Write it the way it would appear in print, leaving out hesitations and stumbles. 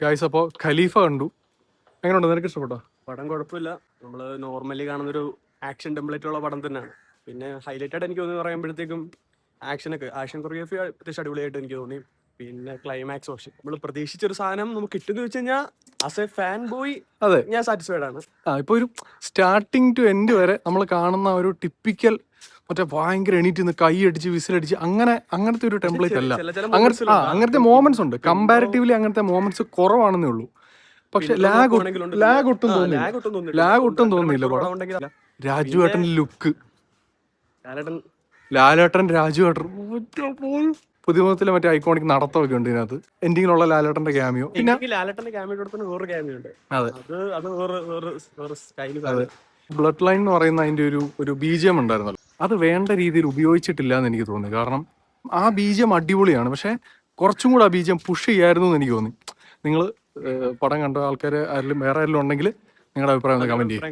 Guys അപ്പോൾ ഖലീഫ കണ്ടു, എങ്ങനെയുണ്ട്, നിനക്ക് ഇഷ്ടപ്പെട്ടോ? പടം കുഴപ്പമില്ല. നമ്മൾ നോർമലി കാണുന്നൊരു ആക്ഷൻ ടെംപ്ലേറ്റ് ഉള്ള പടം തന്നെയാണ്. പിന്നെ ഹൈലൈറ്റഡ് എനിക്ക് തോന്നി പറയുമ്പോഴത്തേക്കും ആക്ഷൻ കൊറിയോഗ്രാഫി അത്യാവശ്യം അടിപൊളിയായിട്ട് എനിക്ക് തോന്നി. പിന്നെ ക്ലൈമാക്സ് ഓപ്ഷൻ നമ്മൾ പ്രതീക്ഷിച്ചൊരു സാധനം നമുക്ക് കിട്ടുന്ന വെച്ച് കഴിഞ്ഞാൽ ആസ് എ ഫാൻ ബോയ് അതെ, ഞാൻ സാറ്റിസ്ഫൈഡ് ആണ്. ഇപ്പോൾ ഒരു സ്റ്റാർട്ടിങ് ടു എൻഡ് വരെ നമ്മൾ കാണുന്ന ഒരു ടിപ്പിക്കൽ മറ്റേ ഭയങ്കര എണീറ്റ് നിന്ന് കൈ അടിച്ച് വിസിലടിച്ച് അങ്ങനത്തെ ഒരു ടെംപ്ലേറ്റ് അല്ല. അങ്ങനത്തെ മോമെന്റ്സ് ഉണ്ട്, കമ്പാരിറ്റീവ്ലി അങ്ങനത്തെ മോമെന്റ്സ് കുറവാണെന്നേ ഉള്ളൂ. പക്ഷെ ലാഗ് ഒട്ടും തോന്നിയില്ല പടം. രാജുവേട്ടന്റെ ലുക്ക്, ലാലേട്ടൻ രാജുവേട്ടൻ പുതിയമുഖത്തിലെ മറ്റേ ഐക്കോണിക് നടത്തമൊക്കെ ഉണ്ട് ഇതിനകത്ത്. എൻഡിങ്ങിലുള്ള ലാലേട്ടന്റെ ക്യാമിയോ, പിന്നെ ലാലേട്ടന്റെ ക്യാമിയോ വേറൊരു ക്യാമിയോ ഉണ്ട്. അതെ, ബ്ലഡ് ലൈൻ എന്ന് പറയുന്ന അതിന്റെ ഒരു ബീജിയം ഉണ്ടായിരുന്നല്ലോ, അത് വേണ്ട രീതിയിൽ ഉപയോഗിച്ചിട്ടില്ല എന്ന് എനിക്ക് തോന്നി. കാരണം ആ ബീജിയം അടിപൊളിയാണ്, പക്ഷെ കുറച്ചും കൂടെ ആ ബീജിയം പുഷ് ചെയ്യായിരുന്നു എന്ന് എനിക്ക് തോന്നി. നിങ്ങൾ പടം കണ്ട ആൾക്കാർ ആരെങ്കിലും വേറെ ആരെങ്കിലും ഉണ്ടെങ്കിൽ നിങ്ങളുടെ അഭിപ്രായം ഒന്ന് കമന്റ് ചെയ്യും.